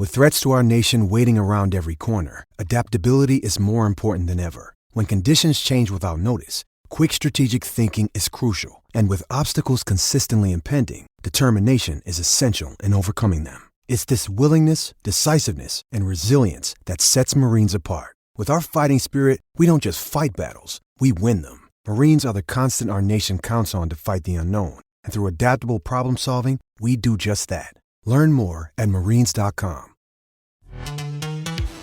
With threats to our nation waiting around every corner, adaptability is more important than ever. When conditions change without notice, quick strategic thinking is crucial. And with obstacles consistently impending, determination is essential in overcoming them. It's this willingness, decisiveness, and resilience that sets Marines apart. With our fighting spirit, we don't just fight battles, we win them. Marines are the constant our nation counts on to fight the unknown. And through adaptable problem solving, we do just that. Learn more at marines.com.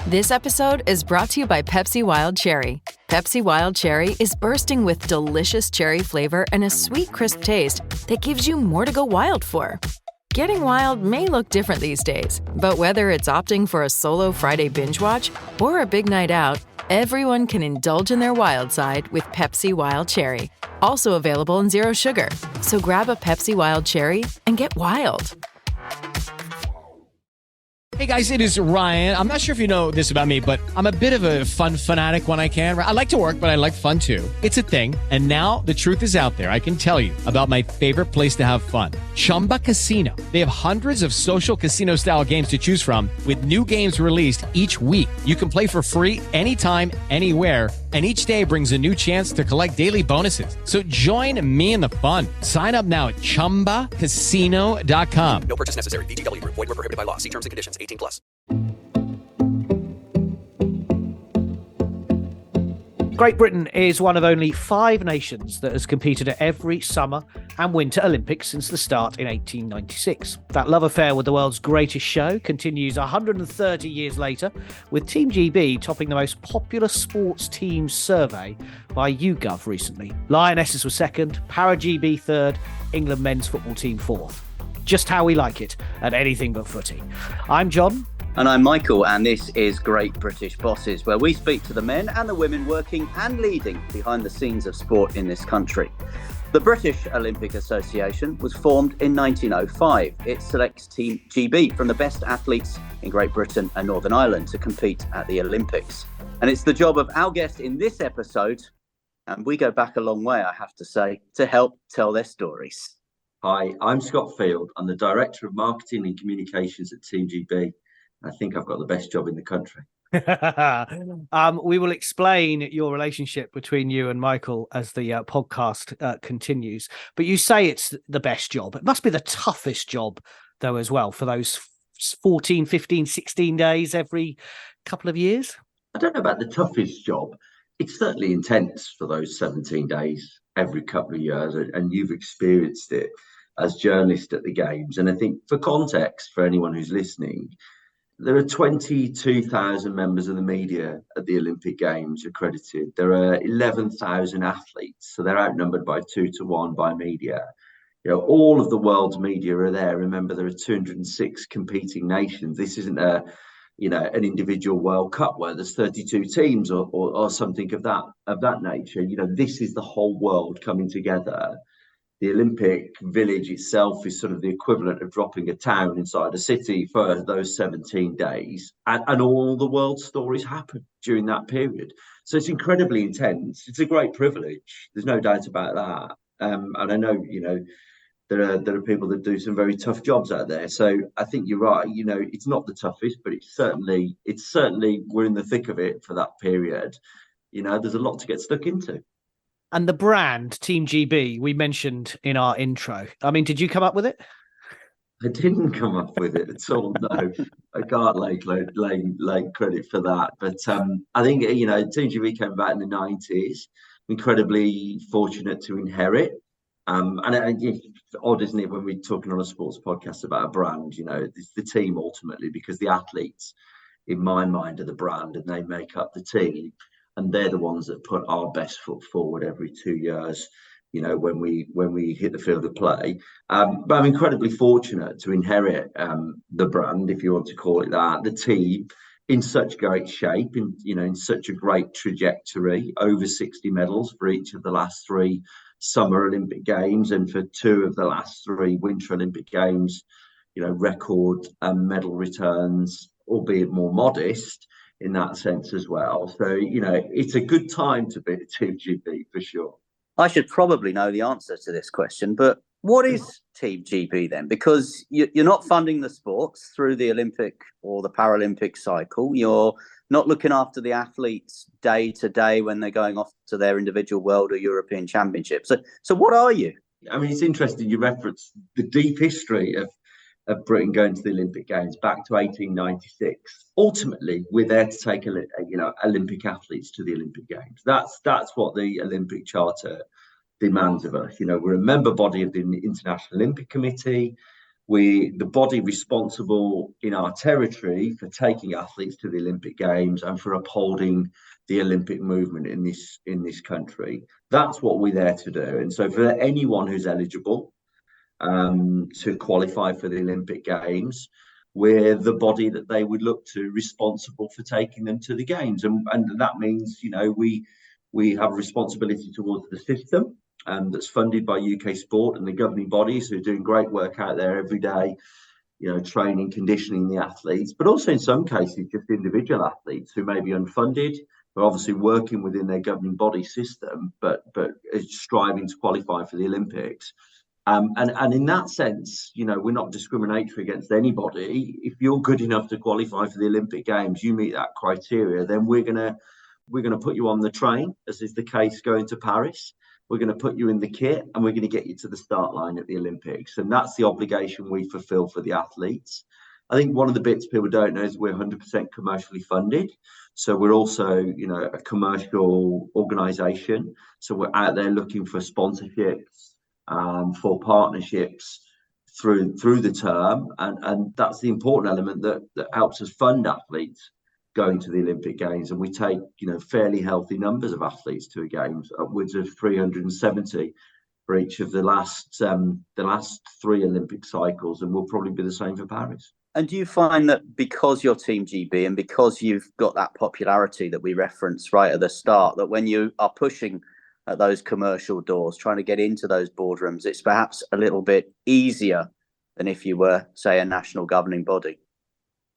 This episode is brought to you by Pepsi Wild Cherry. Pepsi Wild Cherry is bursting with delicious cherry flavor and a sweet, crisp taste that gives you more to go wild for. Getting wild may look different these days, but whether it's opting for a solo Friday binge watch or a big night out, everyone can indulge in their wild side with Pepsi Wild Cherry. Also available in Zero Sugar. So grab a Pepsi Wild Cherry and get wild. Hey guys, it is Ryan. I'm not sure if you know this about me, but I'm a bit of a fun fanatic when I can. I like to work, but I like fun too. It's a thing. And now the truth is out there. I can tell you about my favorite place to have fun. Chumba Casino. They have hundreds of social casino style games to choose from with new games released each week. You can play for free anytime, anywhere. And each day brings a new chance to collect daily bonuses. So join me in the fun. Sign up now at ChumbaCasino.com. No purchase necessary. VGW. Void where prohibited by law. See terms and conditions. 18+. Great Britain is one of only 5 nations that has competed at every summer and winter Olympics since the start in 1896. That love affair with the world's greatest show continues 130 years later, with Team GB topping the most popular sports teams survey by YouGov recently. Lionesses were second, Para GB third, England men's football team fourth. Just how we like it at Anything But Footy. I'm John. And I'm Michael, and this is Great British Bosses, where we speak to the men and the women working and leading behind the scenes of sport in this country. The British Olympic Association was formed in 1905. It selects Team GB from the best athletes in Great Britain and Northern Ireland to compete at the Olympics. And it's the job of our guest in this episode, and we go back a long way, I have to say, to help tell their stories. Hi, I'm Scott Field. I'm the Director of Marketing and Communications at Team GB. I think I've got the best job in the country. We will explain your relationship between you and Michael as the podcast continues. But you say it's the best job. It must be the toughest job, though, as well, for those 14, 15, 16 days every couple of years. I don't know about the toughest job. It's certainly intense for those 17 days every couple of years. And you've experienced it as journalist at the Games. And I think for context, for anyone who's listening, there are 22,000 members of the media at the Olympic Games accredited. There are 11,000 athletes, so they're outnumbered by 2 to 1 by media. You know, all of the world's media are there. Remember, there are 206 competing nations. This isn't an individual World Cup where there's 32 teams or something of that nature. You know, this is the whole world coming together. The Olympic Village itself is sort of the equivalent of dropping a town inside a city for those 17 days. And all the world's stories happen during that period. So it's incredibly intense. It's a great privilege. There's no doubt about that. And I know, there are people that do some very tough jobs out there. So I think you're right. You know, it's not the toughest, but it's certainly we're in the thick of it for that period. You know, there's a lot to get stuck into. And the brand, Team GB, we mentioned in our intro. I mean, did you come up with it? I didn't come up with it at all. No, I can't lay credit for that. But I think, Team GB came about in the 90s. Incredibly fortunate to inherit. And it's odd, isn't it, when we're talking on a sports podcast about a brand, it's the team ultimately, because the athletes, in my mind, are the brand and they make up the team. And they're the ones that put our best foot forward every 2 years, when we hit the field of play. But I'm incredibly fortunate to inherit the brand, if you want to call it that, the team in such great shape, in such a great trajectory, over 60 medals for each of the last 3 Summer Olympic Games and for 2 of the last 3 Winter Olympic Games, record medal returns, albeit more modest in that sense as well. So, it's a good time to be at Team GB for sure. I should probably know the answer to this question, but What is Team GB then? Because you're not funding the sports through the Olympic or the Paralympic cycle. You're not looking after the athletes day to day when they're going off to their individual world or European championships. So what are you? I mean, it's interesting you reference the deep history of Britain going to the Olympic Games back to 1896. Ultimately, we're there to take Olympic athletes to the Olympic Games. That's what the Olympic Charter demands of us. We're a member body of the International Olympic Committee. We're the body responsible in our territory for taking athletes to the Olympic Games and for upholding the Olympic movement in this country. That's what we're there to do. And so for anyone who's eligible to qualify for the Olympic Games, we're the body that they would look to responsible for taking them to the Games. And that means, we have a responsibility towards the system that's funded by UK Sport and the governing bodies who are doing great work out there every day, training, conditioning the athletes, but also in some cases just individual athletes who may be unfunded, who are obviously working within their governing body system, but is striving to qualify for the Olympics. And in that sense, we're not discriminatory against anybody. If you're good enough to qualify for the Olympic Games, you meet that criteria, then we're gonna put you on the train, as is the case going to Paris. We're going to put you in the kit and we're going to get you to the start line at the Olympics. And that's the obligation we fulfill for the athletes. I think one of the bits people don't know is we're 100% commercially funded. So we're also, a commercial organisation. So we're out there looking for sponsorships, for partnerships through the term. And that's the important element that helps us fund athletes going to the Olympic Games. And we take, fairly healthy numbers of athletes to the Games, upwards of 370 for each of the last 3 Olympic cycles. And we'll probably be the same for Paris. And do you find that because you're Team GB and because you've got that popularity that we referenced right at the start, that when you are pushing at those commercial doors, trying to get into those boardrooms, it's perhaps a little bit easier than if you were, say, a national governing body?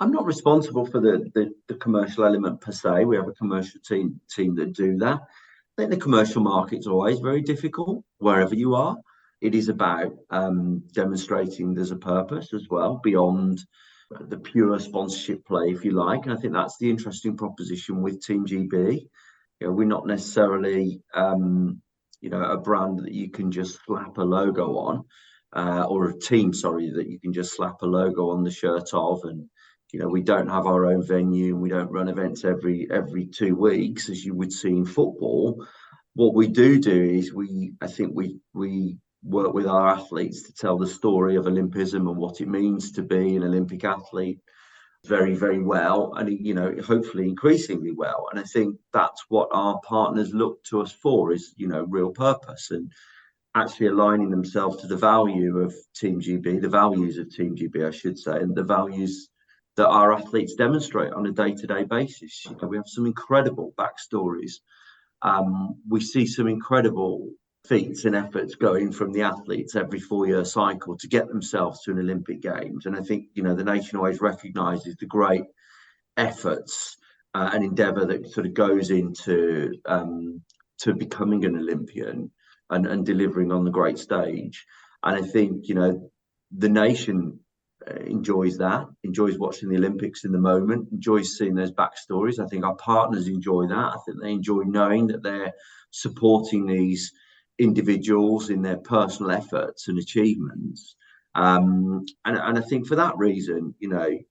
I'm not responsible for the commercial element per se. We have a commercial team that do that. I think the commercial market's always very difficult wherever you are. It is about demonstrating there's a purpose as well beyond the pure sponsorship play, if you like. And I think that's the interesting proposition with Team GB. We're not necessarily a brand that you can just slap a logo on, or a team, that you can just slap a logo on the shirt of. And we don't have our own venue and we don't run events every 2 weeks as you would see in football. What we do is we work with our athletes to tell the story of Olympism and what it means to be an Olympic athlete very, very well, and hopefully increasingly well. And I think that's what our partners look to us for, is real purpose and actually aligning themselves to the value of Team GB, the values of Team GB, I should say, and the values that our athletes demonstrate on a day-to-day basis. We have some incredible backstories. We see some incredible feats and efforts going from the athletes every 4-year cycle to get themselves to an Olympic Games. And I think, the nation always recognises the great efforts and endeavour that sort of goes into to becoming an Olympian and delivering on the great stage. And I think, the nation enjoys watching the Olympics in the moment, enjoys seeing those backstories. I think our partners enjoy that. I think they enjoy knowing that they're supporting these individuals in their personal efforts and achievements. And I think for that reason,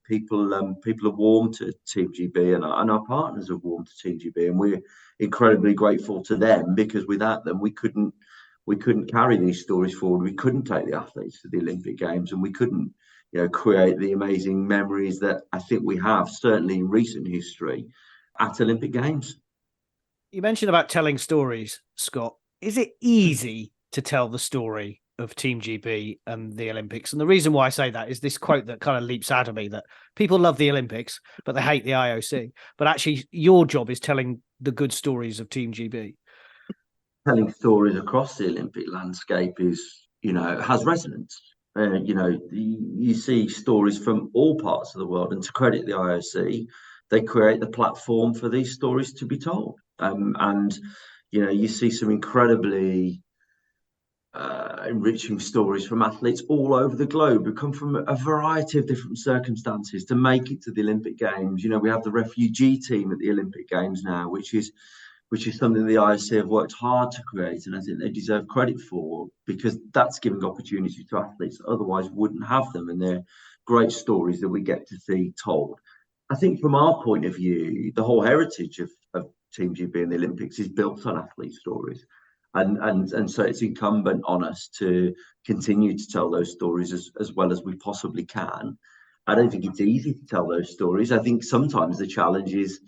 people are warm to Team GB, and our partners are warm to Team GB, and we're incredibly grateful to them, because without them we couldn't carry these stories forward. We couldn't take the athletes to the Olympic Games, and we couldn't create the amazing memories that I think we have, certainly in recent history, at Olympic Games. You mentioned about telling stories, Scott. Is it easy to tell the story of Team GB and the Olympics? And the reason why I say that is this quote that kind of leaps out of me, that people love the Olympics, but they hate the IOC. But actually, your job is telling the good stories of Team GB. Telling stories across the Olympic landscape has resonance. You see stories from all parts of the world, and to credit the IOC, they create the platform for these stories to be told. You see some incredibly enriching stories from athletes all over the globe who come from a variety of different circumstances to make it to the Olympic Games. We have the refugee team at the Olympic Games now, which is something the IOC have worked hard to create, and I think they deserve credit for, because that's giving opportunity to athletes that otherwise wouldn't have them, and they're great stories that we get to see told. I think from our point of view, the whole heritage of Team GB in the Olympics is built on athlete stories. And so it's incumbent on us to continue to tell those stories as well as we possibly can. I don't think it's easy to tell those stories. I think sometimes the challenge is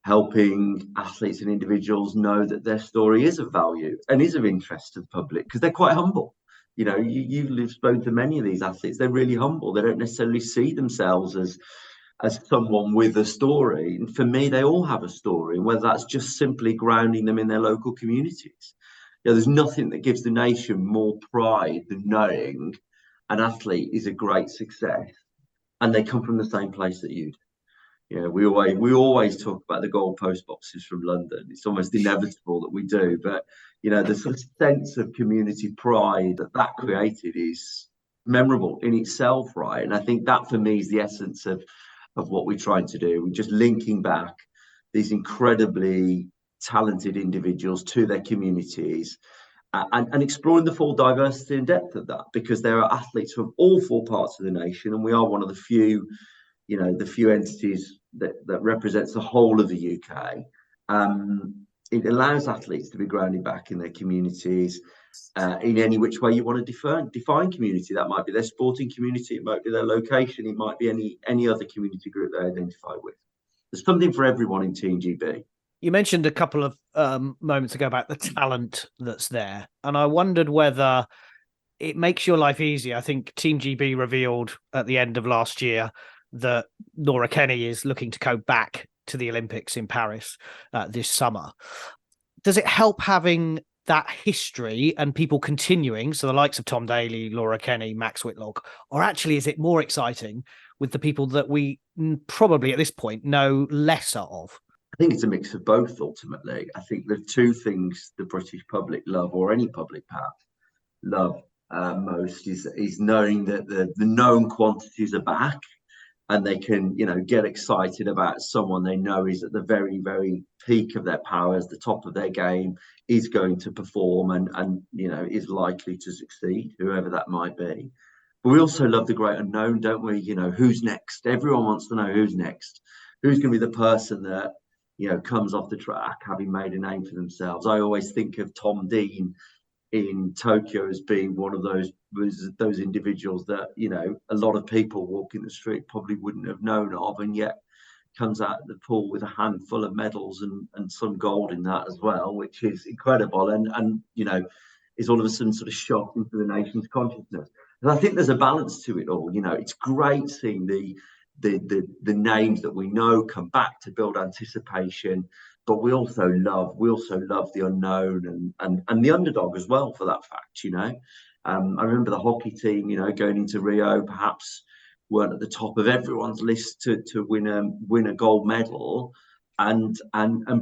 helping athletes and individuals know that their story is of value and is of interest to the public, because they're quite humble. You've spoken to many of these athletes. They're really humble. They don't necessarily see themselves as someone with a story. And for me, they all have a story, whether that's just simply grounding them in their local communities. There's nothing that gives the nation more pride than knowing an athlete is a great success and they come from the same place that you do. We always talk about the goalpost boxes from London. It's almost inevitable that we do, but the sort of sense of community pride that created is memorable in itself, right? And I think that for me is the essence of what we're trying to do. We're just linking back these incredibly talented individuals to their communities, and exploring the full diversity and depth of that, because there are athletes from all four parts of the nation, and we are one of the few entities that represents the whole of the UK. It allows athletes to be grounded back in their communities, in any which way you want to define community. That might be their sporting community, it might be their location, it might be any other community group they identify with. There's something for everyone in Team GB. You mentioned a couple of moments ago about the talent that's there, and I wondered whether it makes your life easier. I think Team GB revealed at the end of last year that Laura Kenny is looking to go back to the Olympics in Paris this summer. Does it help having that history and people continuing, so the likes of Tom Daley, Laura Kenny, Max Whitlock, or actually is it more exciting with the people that we probably at this point know lesser of? I think it's a mix of both, ultimately. I think the two things the British public love, or any public perhaps, love most is knowing that the known quantities are back, and they can, get excited about someone they know is at the very, very peak of their powers, the top of their game, is going to perform and is likely to succeed, whoever that might be. But we also love the great unknown, don't we? Who's next? Everyone wants to know who's next. Who's going to be the person that, comes off the track having made a name for themselves? I always think of Tom Dean in Tokyo as being one of those individuals that, a lot of people walking the street probably wouldn't have known of, and yet comes out of the pool with a handful of medals and some gold in that as well, which is incredible, and is all of a sudden sort of shot into the nation's consciousness. And I think there's a balance to it all. It's great seeing the names that we know come back to build anticipation, but we also love the unknown and the underdog as well, for that fact. I remember the hockey team, going into Rio, perhaps weren't at the top of everyone's list to win a gold medal, and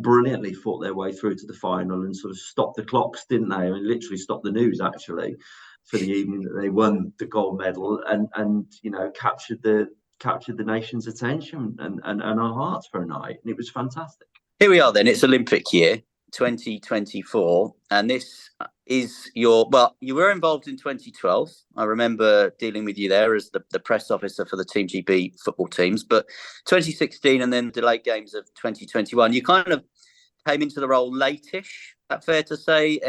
brilliantly fought their way through to the final and sort of stopped the clocks, didn't they? I mean, literally stopped the news actually for the evening that they won the gold medal, and captured the nation's attention and our hearts for a night, and it was fantastic. Here we are then, it's Olympic year 2024, and this is you were involved in 2012. I remember dealing with you there as the press officer for the Team GB football teams, but 2016 and then delayed games of 2021, you kind of came into the role late-ish, that fair to say,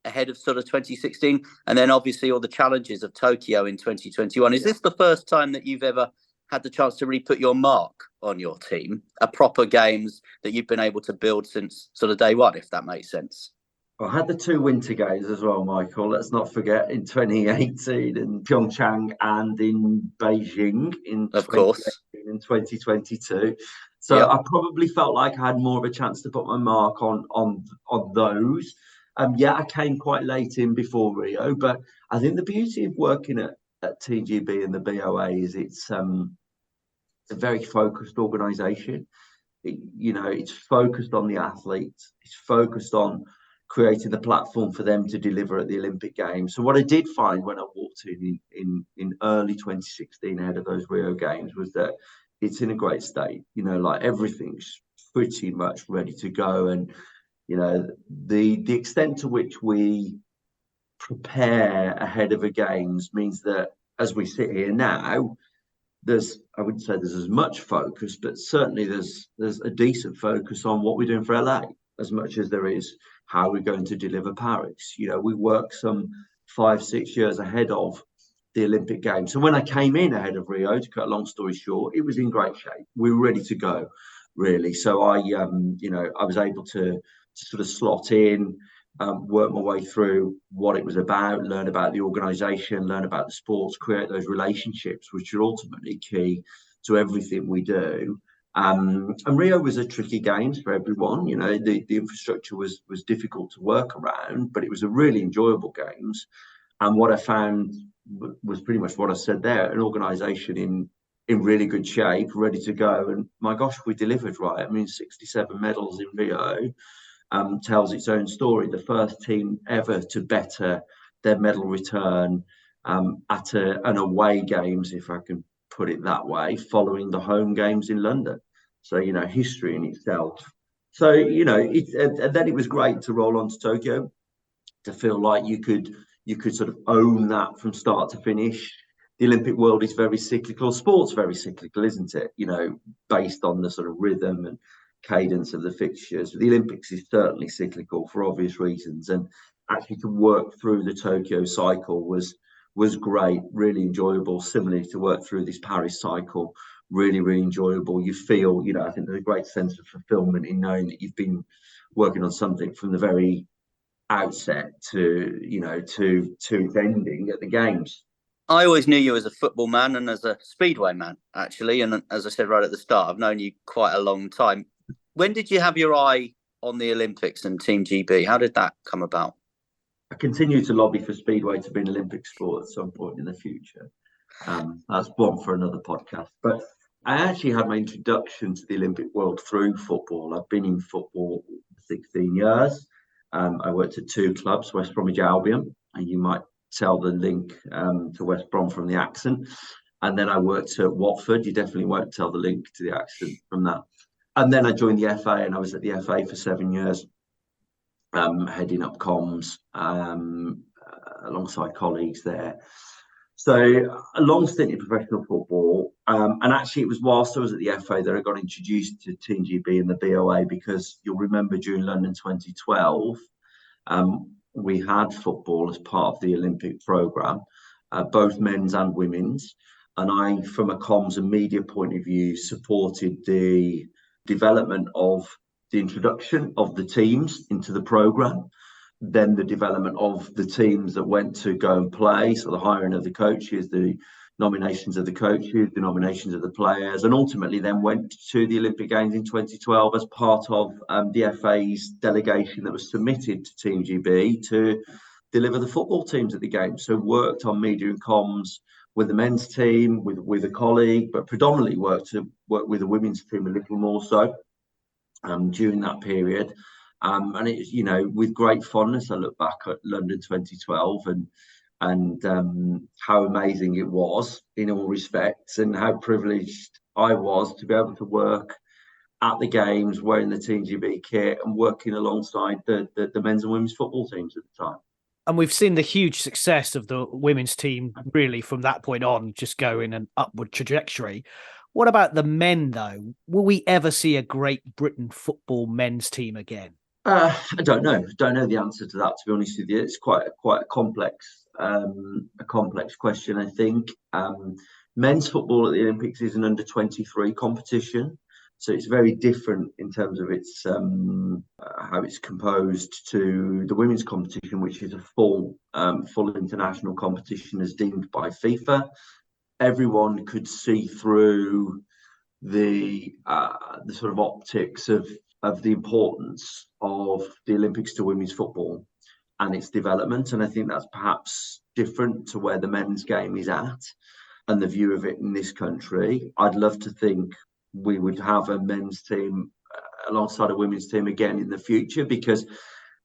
ahead of sort of 2016, and then obviously all the challenges of Tokyo in 2021. Is this the first time that you've ever had the chance to really put your mark on your team, a proper games that you've been able to build since sort of day one, if that makes sense? I had the two winter games as well, Michael. Let's not forget, in 2018 in Pyeongchang and in Beijing in 2022. So yep. I probably felt like I had more of a chance to put my mark on those. I came quite late in before Rio, but I think the beauty of working at TGB and the BOA is it's a very focused organisation. It's focused on the athletes. It's focused on created the platform for them to deliver at the Olympic Games. So what I did find when I walked in early 2016 ahead of those Rio Games was that it's in a great state. Like everything's pretty much ready to go, and the extent to which we prepare ahead of a games means that as we sit here now, I wouldn't say there's as much focus, but certainly there's a decent focus on what we're doing for LA as much as there is how we're going to deliver Paris. We work some 5-6 years ahead of the Olympic Games. So when I came in ahead of Rio, to cut a long story short, it was in great shape. We were ready to go, really. So I was able to sort of slot in, work my way through what it was about, learn about the organisation, learn about the sports, create those relationships, which are ultimately key to everything we do. And Rio was a tricky games for everyone. The infrastructure was difficult to work around, but it was a really enjoyable games. And what I found was pretty much what I said there: an organisation in really good shape, ready to go. And my gosh, we delivered, right? I mean, 67 medals in Rio. Tells its own story. The first team ever to better their medal return at an away games, if I can put it that way, following the home games in London. So, history in itself. So, and then it was great to roll on to Tokyo, to feel like you could sort of own that from start to finish. The Olympic world is very cyclical. Sport's very cyclical, isn't it? Based on the sort of rhythm and cadence of the fixtures. The Olympics is certainly cyclical for obvious reasons, and actually to work through the Tokyo cycle was great, really enjoyable. Similarly, to work through this Paris cycle, really, really enjoyable. You feel, I think there's a great sense of fulfillment in knowing that you've been working on something from the very outset to its ending at the games. I always knew you as a football man and as a speedway man, actually. And as I said right at the start, I've known you quite a long time. When did you have your eye on the Olympics and Team GB? How did that come about? I continue to lobby for speedway to be an Olympic sport at some point in the future. That's one for another podcast. But I actually had my introduction to the Olympic world through football. I've been in football for 16 years. I worked at 2 clubs, West Bromwich Albion, and you might tell the link to West Brom from the accent. And then I worked at Watford. You definitely won't tell the link to the accent from that. And then I joined the FA, and I was at the FA for 7 years, heading up comms alongside colleagues there. So a long stint in professional football. And actually it was whilst I was at the FA that I got introduced to Team GB and the BOA, because you'll remember during London 2012, we had football as part of the Olympic programme, both men's and women's. And I, from a comms and media point of view, supported the development of the introduction of the teams into the programme, then the development of the teams that went to go and play, so the hiring of the coaches, the nominations of the coaches, the nominations of the players, and ultimately then went to the Olympic Games in 2012 as part of the FA's delegation that was submitted to Team GB to deliver the football teams at the Games. So worked on media and comms with the men's team, with a colleague, but predominantly worked with the women's team a little more so during that period. And it's, with great fondness, I look back at London 2012 and how amazing it was in all respects, and how privileged I was to be able to work at the Games wearing the Team GB kit and working alongside the men's and women's football teams at the time. And we've seen the huge success of the women's team really from that point on, just go in an upward trajectory. What about the men, though? Will we ever see a Great Britain football men's team again? I don't know. Don't know the answer to that, to be honest with you. It's quite a complex question, I think. Men's football at the Olympics is an under-23 competition, so it's very different in terms of its how it's composed to the women's competition, which is a full international competition as deemed by FIFA. Everyone could see through the sort of optics of the importance of the Olympics to women's football and its development. And I think that's perhaps different to where the men's game is at and the view of it in this country. I'd love to think we would have a men's team alongside a women's team again in the future, because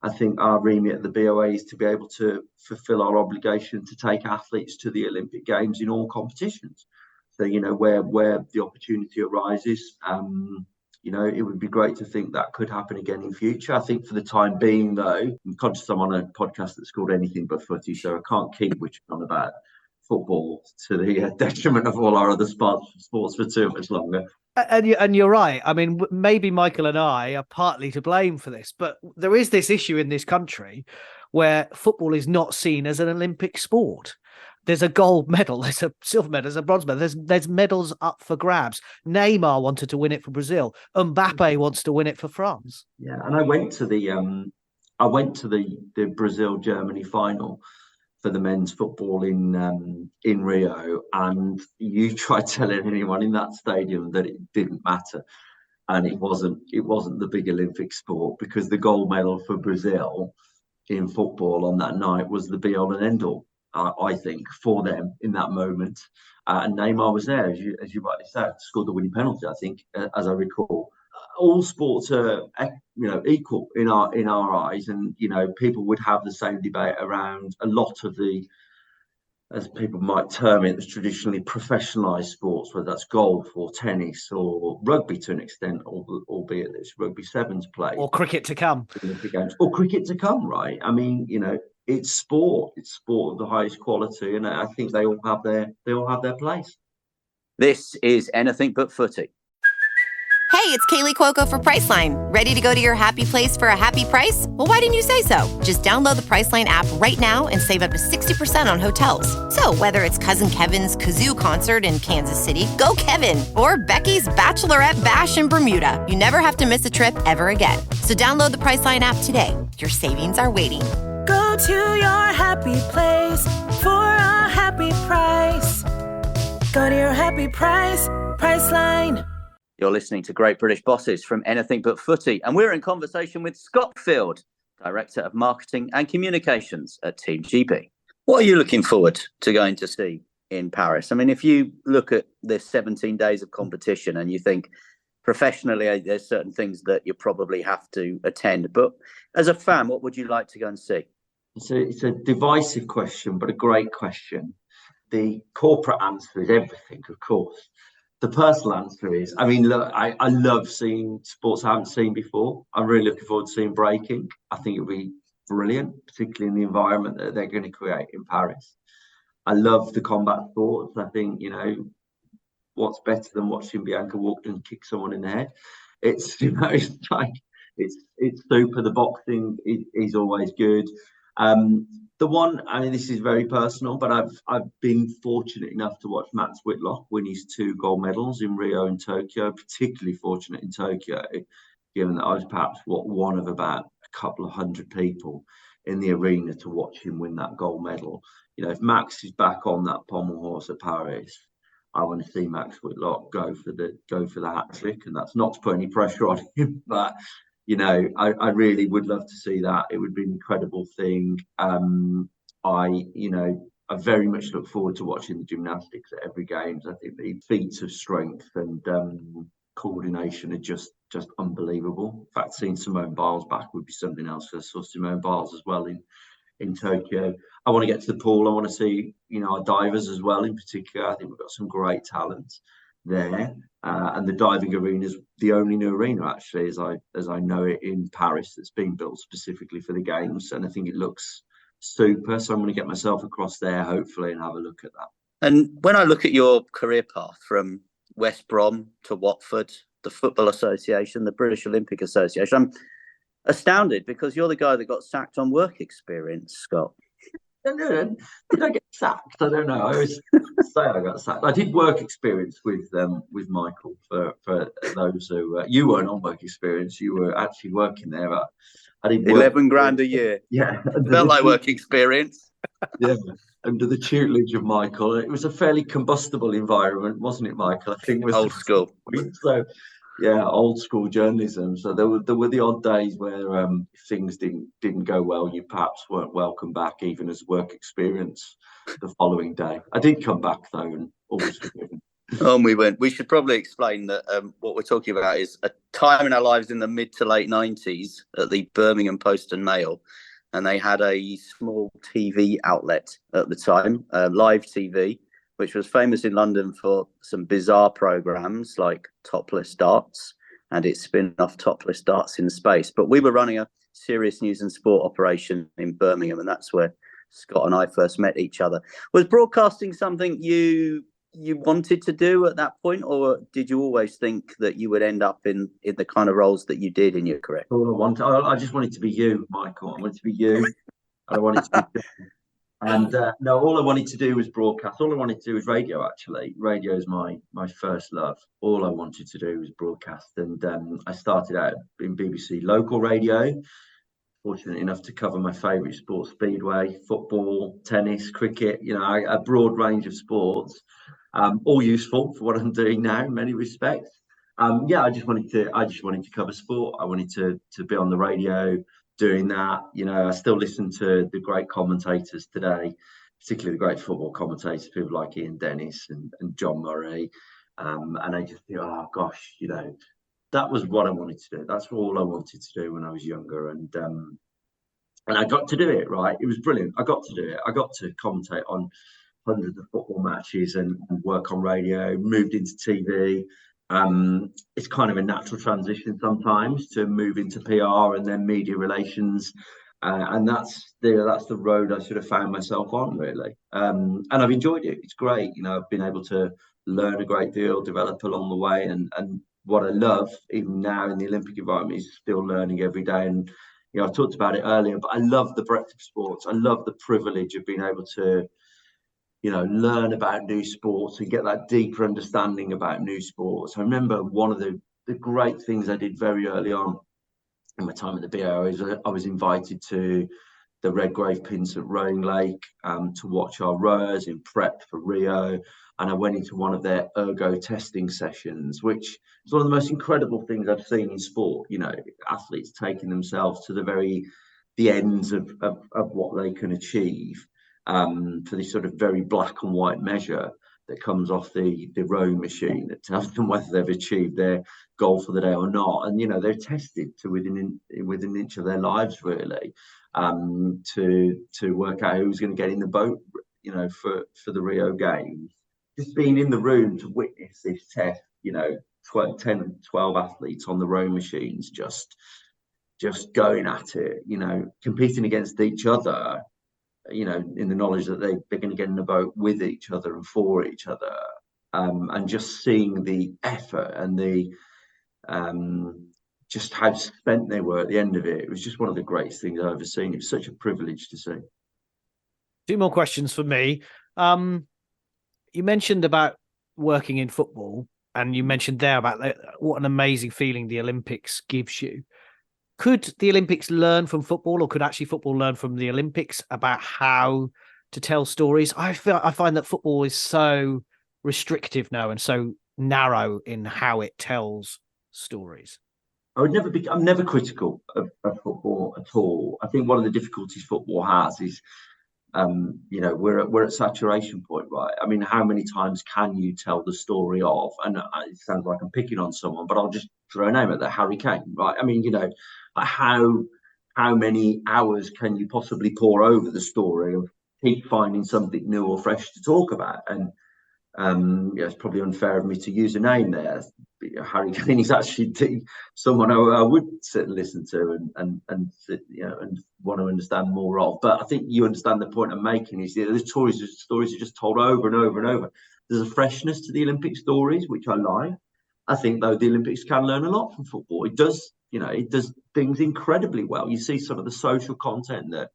I think our remit at the BOA is to be able to fulfil our obligation to take athletes to the Olympic Games in all competitions. So, where the opportunity arises, it would be great to think that could happen again in future. I think for the time being, though, I'm conscious I'm on a podcast that's called Anything But Footy, so I can't keep which on about football to the detriment of all our other sports for too much longer. And you're right. I mean, maybe Michael and I are partly to blame for this, but there is this issue in this country where football is not seen as an Olympic sport. There's a gold medal, there's a silver medal, there's a bronze medal, there's medals up for grabs. Neymar wanted to win it for Brazil. Mbappe wants to win it for France. Yeah, and I went to the Brazil Germany final for the men's football in Rio, and you tried telling anyone in that stadium that it didn't matter, and it wasn't the big Olympic sport, because the gold medal for Brazil in football on that night was the be all and end all. I think, for them in that moment. And Neymar was there, as you rightly said, scored the winning penalty, I think, as I recall. All sports are, equal in our eyes, and people would have the same debate around a lot of the, as people might term it, as traditionally professionalised sports, whether that's golf or tennis or rugby to an extent, albeit there's rugby sevens play, or cricket to come, or cricket to come. Right? I mean, it's sport. It's sport of the highest quality, and I think they all have their place. This is Anything But Footy. Hey, it's Kaylee Cuoco for Priceline. Ready to go to your happy place for a happy price? Well, why didn't you say so? Just download the Priceline app right now and save up to 60% on hotels. So whether it's Cousin Kevin's Kazoo Concert in Kansas City, go Kevin, or Becky's Bachelorette Bash in Bermuda, you never have to miss a trip ever again. So download the Priceline app today. Your savings are waiting. Go to your happy place for a happy price. Go to your happy price, Priceline. You're listening to Great British Bosses from Anything But Footy, and we're in conversation with Scott Field, Director of Marketing and Communications at Team GB. What are you looking forward to going to see in Paris? I mean, if you look at this 17 days of competition and you think professionally, there's certain things that you probably have to attend, but as a fan, what would you like to go and see? It's a divisive question, but a great question. The corporate answer is everything, of course. The personal answer is, I mean, look, I love seeing sports I haven't seen before. I'm really looking forward to seeing breaking. I think it'll be brilliant, particularly in the environment that they're going to create in Paris. I love the combat sports. I think, what's better than watching Bianca walk and kick someone in the head? It's, it's super. The boxing is always good. The one, I mean, this is very personal, but I've been fortunate enough to watch Max Whitlock win his 2 gold medals in Rio and Tokyo. Particularly fortunate in Tokyo, given that I was perhaps one of about a couple of hundred people in the arena to watch him win that gold medal. If Max is back on that pommel horse at Paris, I want to see Max Whitlock go for the hat trick, and that's not to put any pressure on him, but. I really would love to see that. It would be an incredible thing. I very much look forward to watching the gymnastics at every games. I think the feats of strength and coordination are just unbelievable. In fact, seeing Simone Biles back would be something else. I saw Simone Biles as well in Tokyo. I want to get to the pool. I want to see, our divers as well in particular. I think we've got some great talent there, and the diving arena is the only new arena actually, as I know it, in Paris, that's been built specifically for the games, and I think it looks super. So I'm going to get myself across there hopefully and have a look at that. And when I look at your career path from West Brom to Watford, the Football Association, the British Olympic Association, I'm astounded because you're the guy that got sacked on work experience, Scott. Did I get sacked? I don't know. I always say I got sacked. I did work experience with Michael for those who you weren't on work experience. You were actually working there. But I did 11 grand a year. Yeah, felt like work experience. Yeah, under the tutelage of Michael. It was a fairly combustible environment, wasn't it, Michael? I think it was old school. So. Yeah, old school journalism. So there were the odd days where things didn't go well. You perhaps weren't welcome back, even as work experience, the following day. I did come back though, and all was forgiven. On we went. We should probably explain that what we're talking about is a time in our lives in the mid to late 90s at the Birmingham Post and Mail. And they had a small TV outlet at the time, live TV, which was famous in London for some bizarre programmes like Topless Darts and its spin-off Topless Darts in Space. But we were running a serious news and sport operation in Birmingham, and that's where Scott and I first met each other. Was broadcasting something you wanted to do at that point, or did you always think that you would end up in the kind of roles that you did in your career? I just wanted to be you, Michael. I wanted to be you. I wanted to be and no, all I wanted to do was broadcast. All I wanted to do was radio, actually. Radio is my first love. All I wanted to do was broadcast. And I started out in BBC local radio, fortunate enough to cover my favourite sports, speedway, football, tennis, cricket, a broad range of sports, all useful for what I'm doing now in many respects. I just wanted to cover sport. I wanted to be on the radio doing that. I still listen to the great commentators today, particularly the great football commentators, people like Ian Dennis and John Murray. And I just think, oh gosh, that was what I wanted to do. That's all I wanted to do when I was younger. And I got to do it, right? It was brilliant. I got to do it. I got to commentate on hundreds of football matches and work on radio, moved into TV. It's kind of a natural transition sometimes to move into PR and then media relations. And that's the road I sort of found myself on, really. And I've enjoyed it. It's great. I've been able to learn a great deal, develop along the way. And what I love, even now in the Olympic environment, is still learning every day. And, I talked about it earlier, but I love the breadth of sports. I love the privilege of being able to, learn about new sports and get that deeper understanding about new sports. I remember one of the great things I did very early on in my time at the BA is I was invited to the Redgrave Pins at Rowing Lake to watch our rowers in prep for Rio. And I went into one of their ergo testing sessions, which is one of the most incredible things I've seen in sport. Athletes taking themselves to the ends of what they can achieve. For this sort of very black and white measure that comes off the rowing machine that tells them whether they've achieved their goal for the day or not. And, they're tested to within an inch of their lives, really, to work out who's going to get in the boat, for the Rio Games. Just being in the room to witness this test, 10, 12 athletes on the rowing machines, just going at it, competing against each other, in the knowledge that they're going to get in the boat with each other and for each other, and just seeing the effort and the just how spent they were at the end of it. It was just one of the greatest things I've ever seen. It was such a privilege to see. Two more questions for me. You mentioned about working in football, and you mentioned there about what an amazing feeling the Olympics gives you. Could the Olympics learn from football, or could actually football learn from the Olympics about how to tell stories? I find that football is so restrictive now and so narrow in how it tells stories. I'm never critical of football at all. I think one of the difficulties football has is, we're at saturation point, right? I mean, how many times can you tell the story of, and it sounds like I'm picking on someone, but I'll just throw a name at that, Harry Kane, right? I mean, how many hours can you possibly pour over the story of keep finding something new or fresh to talk about? And it's probably unfair of me to use a name there. Harry Kane is actually someone I would sit and listen to and want to understand more of. But I think you understand the point I'm making is the stories are just told over and over and over. There's a freshness to the Olympic stories, which I like. I think, though, the Olympics can learn a lot from football. It does, it does things incredibly well. You see some of the social content that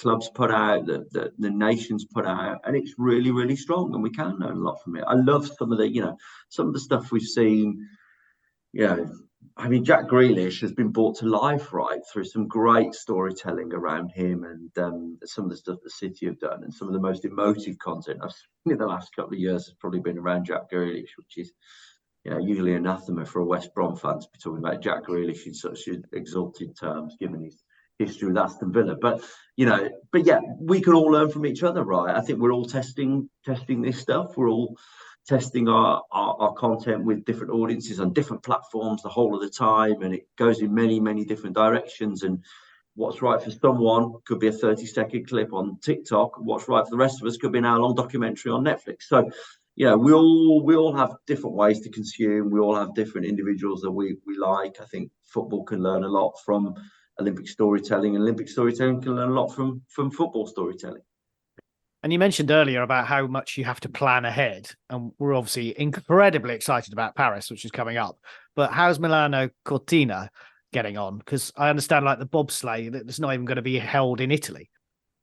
clubs put out, that the nations put out, and it's really, really strong, and we can learn a lot from it. I love some of the stuff we've seen. I mean, Jack Grealish has been brought to life, right, through some great storytelling around him, and some of the stuff the City have done, and some of the most emotive content I've seen in the last couple of years has probably been around Jack Grealish, which is usually anathema for a West Brom fan to be talking about Jack Grealish in such exalted terms, given his history with Aston Villa. But we can all learn from each other, right? I think we're all testing this stuff. We're all testing our content with different audiences on different platforms the whole of the time, and it goes in many, many different directions. And what's right for someone could be a 30-second clip on TikTok. What's right for the rest of us could be an hour-long documentary on Netflix. So, we all have different ways to consume. We all have different individuals that we like. I think football can learn a lot from Olympic storytelling, and Olympic storytelling can learn a lot from football storytelling. And you mentioned earlier about how much you have to plan ahead. And we're obviously incredibly excited about Paris, which is coming up. But how's Milano Cortina getting on? Because I understand, like the bobsleigh, that it's not even going to be held in Italy.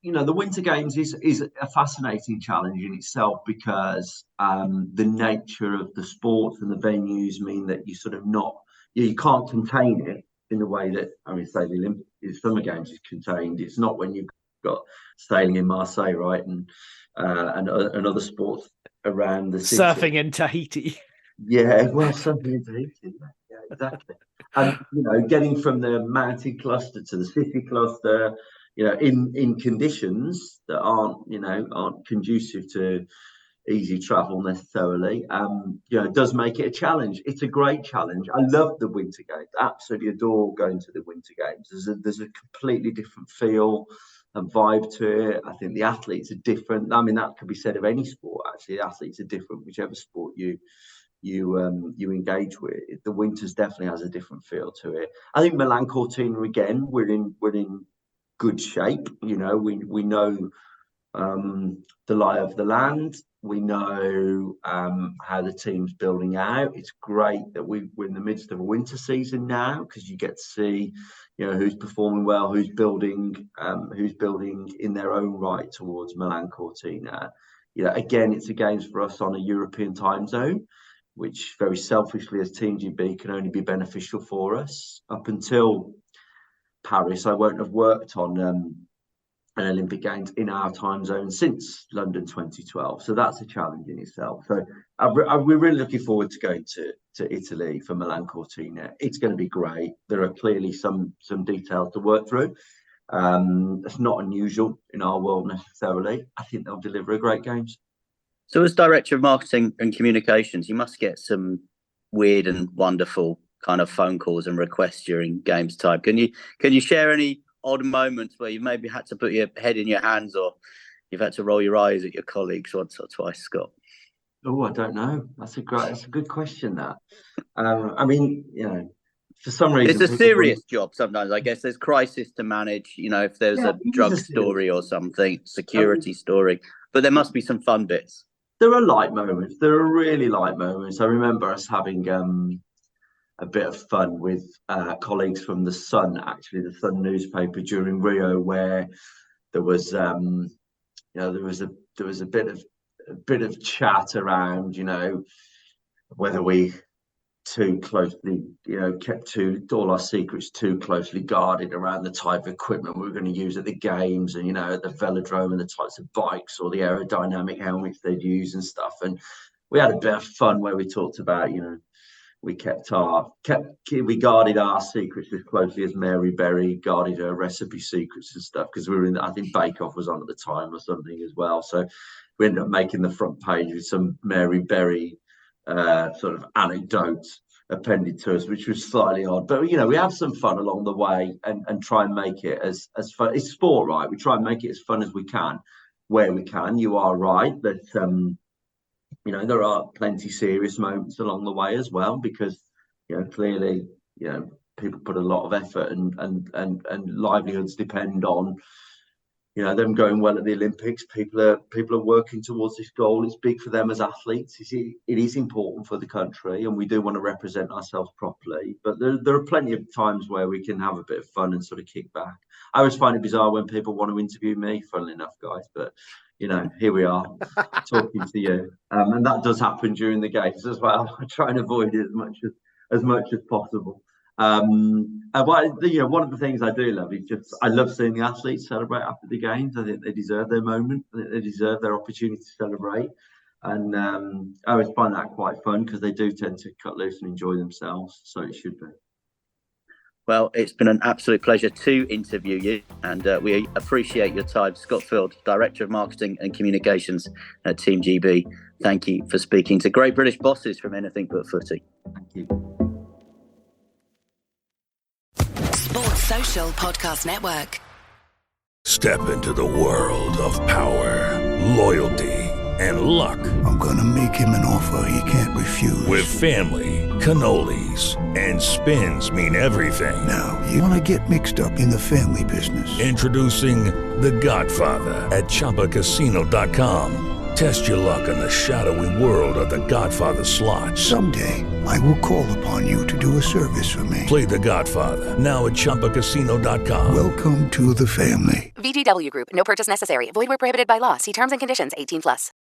The Winter Games is a fascinating challenge in itself, because the nature of the sports and the venues mean that you can't contain it in the way that, say the Summer Games is contained. It's not when you've got sailing in Marseille, right, and other sports around the city. Surfing in Tahiti. Yeah, well, surfing in Tahiti. Yeah, exactly. And getting from the mountain cluster to the city cluster, in conditions that aren't conducive to easy travel necessarily, does make it a challenge. It's a great challenge. I love the Winter Games. Absolutely adore going to the Winter Games. There's a completely different feel and vibe to it. I think the athletes are different. That could be said of any sport. Actually, the athletes are different, whichever sport you engage with. The winters definitely has a different feel to it. I think Milan Cortina, again, we're in good shape. We know the lie of the land. We know how the team's building out. It's great that we're in the midst of a winter season now, because you get to see who's performing well, who's building in their own right towards Milan Cortina. Again, it's a games for us on a European time zone, which very selfishly as Team GB can only be beneficial for us. Up until Paris, I won't have worked on an Olympic Games in our time zone since London 2012. So that's a challenge in itself. So we're really looking forward to going to Italy for Milan Cortina. It's going to be great. There are clearly some details to work through. It's not unusual in our world necessarily. I think they'll deliver a great games. So as Director of Marketing and Communications, you must get some weird and wonderful kind of phone calls and requests during games time. Can you share any odd moments where you've maybe had to put your head in your hands, or you've had to roll your eyes at your colleagues once or twice, Scott? Oh, I don't know. That's a good question, that. For some reason, it's a serious job sometimes. I guess there's crisis to manage, if there's a drug story or something, security story, but there must be some fun bits. There are light moments. There are really light moments. I remember us having a bit of fun with colleagues from the Sun, actually, the Sun newspaper during Rio, where there was a bit of chat around, whether we too closely, kept all our secrets too closely guarded around the type of equipment we were going to use at the games, and at the velodrome, and the types of bikes or the aerodynamic helmets they'd use and stuff. And we had a bit of fun where we talked about, we we guarded our secrets as closely as Mary Berry guarded her recipe secrets and stuff, because we were I think Bake Off was on at the time or something as well. So we ended up making the front page with some Mary Berry sort of anecdotes appended to us, which was slightly odd. But we have some fun along the way and try and make it as fun. It's sport, right? We try and make it as fun as we can where we can. You are right that there are plenty serious moments along the way as well, because clearly people put a lot of effort and livelihoods depend on them going well at the Olympics. People are working towards this goal. It's big for them as athletes. It is important for the country, and we do want to represent ourselves properly. But there are plenty of times where we can have a bit of fun and sort of kick back. I always find it bizarre when people want to interview me, funnily enough, guys. But here we are talking to you, and that does happen during the games as well. I try and avoid it as much as possible. One of the things I do love is I love seeing the athletes celebrate after the games. I think they deserve their moment. I think they deserve their opportunity to celebrate, and I always find that quite fun, because they do tend to cut loose and enjoy themselves. So it should be. Well, it's been an absolute pleasure to interview you, and we appreciate your time. Scott Field, Director of Marketing and Communications at Team GB. Thank you for speaking to great British bosses from Anything But Footy. Thank you. Sports Social Podcast Network. Step into the world of power, loyalty, and luck. I'm gonna make him an offer he can't refuse. With family, cannolis, and spins mean everything. Now, you wanna get mixed up in the family business. Introducing The Godfather at ChumbaCasino.com. Test your luck in the shadowy world of The Godfather slot. Someday, I will call upon you to do a service for me. Play The Godfather, now at ChumbaCasino.com. Welcome to the family. VGW Group. No purchase necessary. Void where prohibited by law. See terms and conditions. 18+.